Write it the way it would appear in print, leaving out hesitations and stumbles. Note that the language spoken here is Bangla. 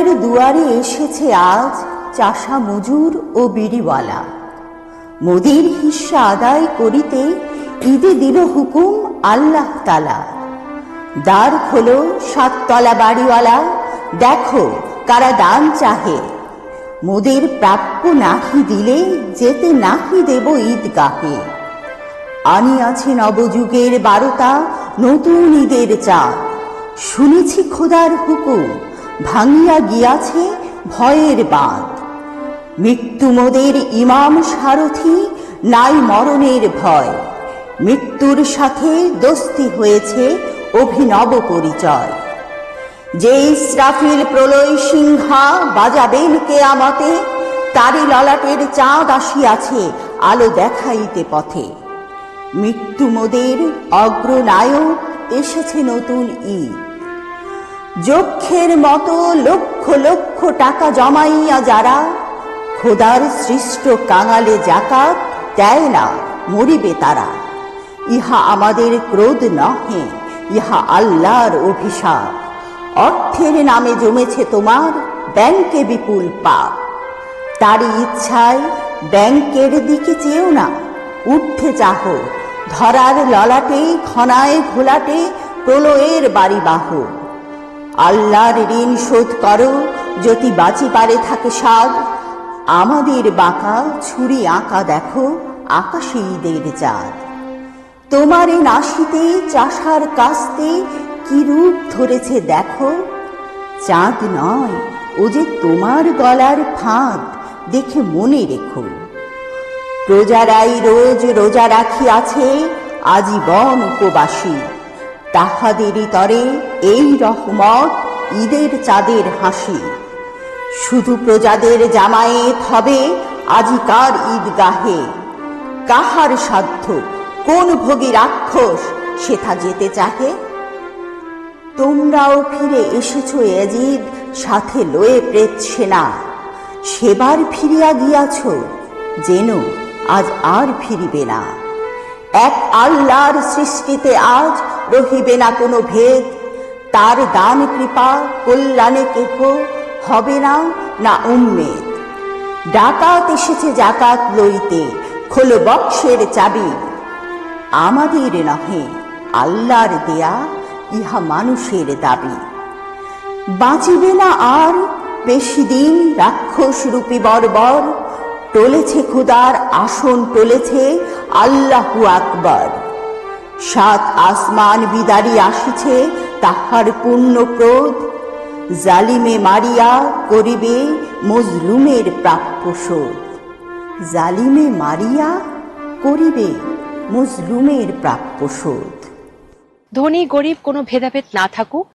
দুয়ারে এসেছে আজ চাষা মজুর ও বিড়িওয়ালা। মোদির হিস্সা আদায় করিতে ঈদে দিল হুকুম আল্লাহ তাআলা। দ্বার খোলো সাততলা বাড়িওয়ালা, দেখো কারা দান চাহে। মোদের প্রাপ্য নাহি দিলে যেতে নাহি দেব ঈদগাহে। আনিয়াছে নবযুগের বারতা, নতুন ঈদের চাঁদ। শুনেছি খোদার হুকুম, ভাঙিয়া গিয়াছে ভয়ের বাঁধ। মৃত্যু মোদের ইমাম সারথি, নাই মরণের ভয়। মৃত্যুর সাথে দোস্তি হয়েছে অভিনব পরিচয়। যে ইসরাফিল প্রলয় সিংহা বাজাবেন কেয়ামতে, তারি ললাটের চাঁদ আসিয়াছে আলো দেখাইতে পথে। মৃত্যু মোদের অগ্রনায়ক, এসেছে নতুন ঈদ। যক্ষের মতো লক্ষ লক্ষ টাকা জমাইয়া যারা, খোদার সৃষ্ট কাঙালে জাকাত দেয় না, মরিবে তারা। ইহা আমাদের ক্রোধ নহে, ইহা আল্লাহর অভিশাপ। অর্থের নামে জমেছে তোমার ব্যাংকে বিপুল পাপ। তারই ইচ্ছায় ব্যাংকের দিকে চেয়েও না, ঊর্ধ্বে চাহো ধরার ললাটে ঘনায় ঘোলাটে প্রলয়ের বাড়িবাহ। আল্লাহর ঋণ শোধ করো যদি বাঁচি পারে থাকে স্বাদ। আমাদের বাঁকা ছুরি আঁকা দেখো আকাশে ঈদের চাঁদ। তোমারে নাশিতে চাষার কাস্তে কি রূপ ধরেছে দেখো। চাঁদ নয়, ও যে তোমার গলার ফাঁদ, দেখে মনে রেখো। প্রজারাই রোজ রোজা রাখিয়াছে আজীবন উপবাসী। তাহাদেরই তরে এই রহমত ঈদের চাঁদের হাসি। শুধু প্রজাদের জামায়েত হবে আজিকার ঈদগাহে। কাহার সাধ্য কোন ভোগী রাক্ষস সেথা যেতে চাহে। তোমরাও ফিরে এসেছ ইয়াজিদ, সাথে লয়ে প্রেত সেনা। সেবার ফিরিয়া গিয়াছ, যেন আজ আর ফিরিবে না। এক আল্লাহর সৃষ্টিতে আজ রহিবে না কোনো ভেদ। তার দান কৃপা কল্যাণে কেহ হবে না না উম্মেদ। ডাকাত এসেছে জাকাত লইতে, খোলো বক্সের চাবি। আমাদের নহে আল্লাহর দেয়া, ইহা মানুষের দাবি। বাঁচিবে না আর বেশি দিন রাক্ষস রূপী বর্বর। টলেছে খুদার আসন, টলেছে আল্লাহু আকবার। সাত আসমান বিদারি আসিছে তাহার পূর্ণ ক্রোধ। জালিমে মারিয়া করিবে মজলুমের প্রাপ্য শোধ। জালিমে মারিয়া করিবে মজলুমের প্রাপ্য শোধ। ধনী গরিব কোনো ভেদাভেদ না থাকুক,